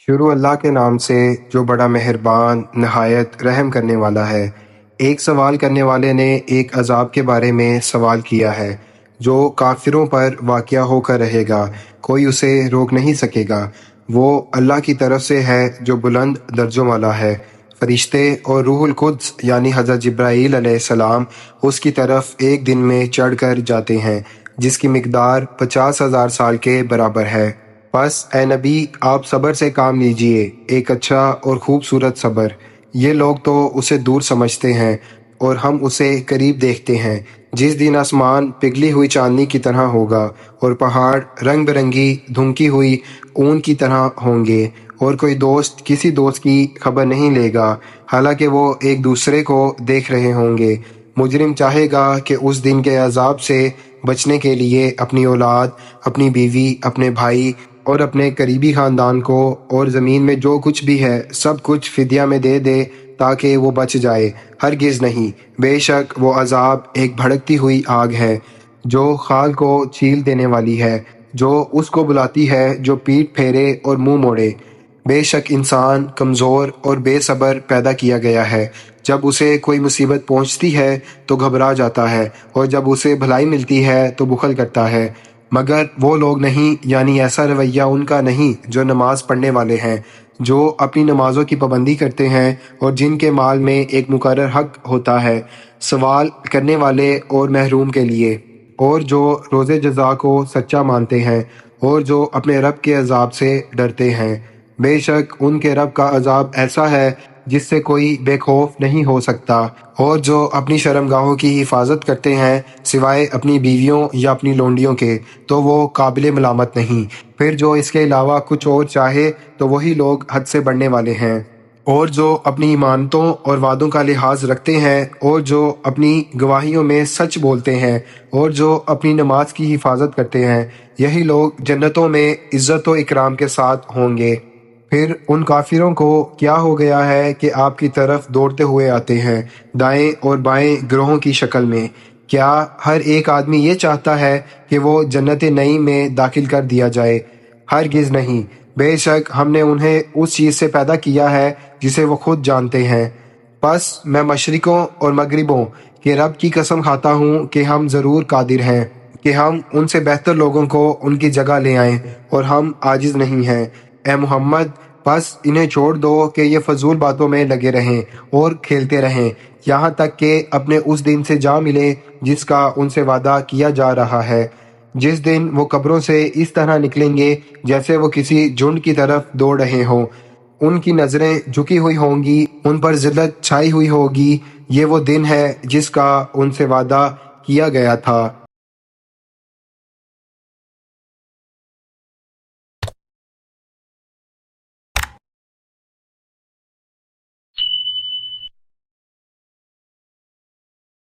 شروع اللہ کے نام سے جو بڑا مہربان نہایت رحم کرنے والا ہے۔ ایک سوال کرنے والے نے ایک عذاب کے بارے میں سوال کیا ہے جو کافروں پر واقع ہو کر رہے گا، کوئی اسے روک نہیں سکے گا۔ وہ اللہ کی طرف سے ہے جو بلند درجوں والا ہے۔ فرشتے اور روح القدس یعنی حضرت جبرائیل علیہ السلام اس کی طرف ایک دن میں چڑھ کر جاتے ہیں جس کی مقدار 50,000 سال کے برابر ہے۔ بس اے نبی آپ صبر سے کام لیجئے، ایک اچھا اور خوبصورت صبر۔ یہ لوگ تو اسے دور سمجھتے ہیں اور ہم اسے قریب دیکھتے ہیں، جس دن آسمان پگھلی ہوئی چاندنی کی طرح ہوگا اور پہاڑ رنگ برنگی دھنکی ہوئی اون کی طرح ہوں گے، اور کوئی دوست کسی دوست کی خبر نہیں لے گا حالانکہ وہ ایک دوسرے کو دیکھ رہے ہوں گے۔ مجرم چاہے گا کہ اس دن کے عذاب سے بچنے کے لیے اپنی اولاد، اپنی بیوی، اپنے بھائی اور اپنے قریبی خاندان کو اور زمین میں جو کچھ بھی ہے سب کچھ فدیہ میں دے دے تاکہ وہ بچ جائے۔ ہرگز نہیں، بے شک وہ عذاب ایک بھڑکتی ہوئی آگ ہے جو خال کو چھیل دینے والی ہے، جو اس کو بلاتی ہے جو پیٹھ پھیرے اور منہ موڑے۔ بے شک انسان کمزور اور بے صبر پیدا کیا گیا ہے، جب اسے کوئی مصیبت پہنچتی ہے تو گھبرا جاتا ہے اور جب اسے بھلائی ملتی ہے تو بخل کرتا ہے۔ مگر وہ لوگ نہیں، یعنی ایسا رویہ ان کا نہیں جو نماز پڑھنے والے ہیں، جو اپنی نمازوں کی پابندی کرتے ہیں اور جن کے مال میں ایک مقرر حق ہوتا ہے سوال کرنے والے اور محروم کے لیے، اور جو روز جزا کو سچا مانتے ہیں اور جو اپنے رب کے عذاب سے ڈرتے ہیں۔ بے شک ان کے رب کا عذاب ایسا ہے جس سے کوئی بے خوف نہیں ہو سکتا، اور جو اپنی شرمگاہوں کی حفاظت کرتے ہیں سوائے اپنی بیویوں یا اپنی لونڈیوں کے تو وہ قابل ملامت نہیں۔ پھر جو اس کے علاوہ کچھ اور چاہے تو وہی لوگ حد سے بڑھنے والے ہیں، اور جو اپنی ایمانتوں اور وعدوں کا لحاظ رکھتے ہیں اور جو اپنی گواہیوں میں سچ بولتے ہیں اور جو اپنی نماز کی حفاظت کرتے ہیں، یہی لوگ جنتوں میں عزت و اکرام کے ساتھ ہوں گے۔ پھر ان کافروں کو کیا ہو گیا ہے کہ آپ کی طرف دوڑتے ہوئے آتے ہیں دائیں اور بائیں گروہوں کی شکل میں؟ کیا ہر ایک آدمی یہ چاہتا ہے کہ وہ جنت نعیم میں داخل کر دیا جائے؟ ہرگز نہیں، بے شک ہم نے انہیں اس چیز سے پیدا کیا ہے جسے وہ خود جانتے ہیں۔ پس میں مشرقوں اور مغربوں کے رب کی قسم کھاتا ہوں کہ ہم ضرور قادر ہیں کہ ہم ان سے بہتر لوگوں کو ان کی جگہ لے آئیں، اور ہم عاجز نہیں ہیں۔ اے محمد بس انہیں چھوڑ دو کہ یہ فضول باتوں میں لگے رہیں اور کھیلتے رہیں یہاں تک کہ اپنے اس دن سے جا ملے جس کا ان سے وعدہ کیا جا رہا ہے، جس دن وہ قبروں سے اس طرح نکلیں گے جیسے وہ کسی جھنڈ کی طرف دوڑ رہے ہوں۔ ان کی نظریں جھکی ہوئی ہوں گی، ان پر ذلت چھائی ہوئی ہوگی۔ یہ وہ دن ہے جس کا ان سے وعدہ کیا گیا تھا۔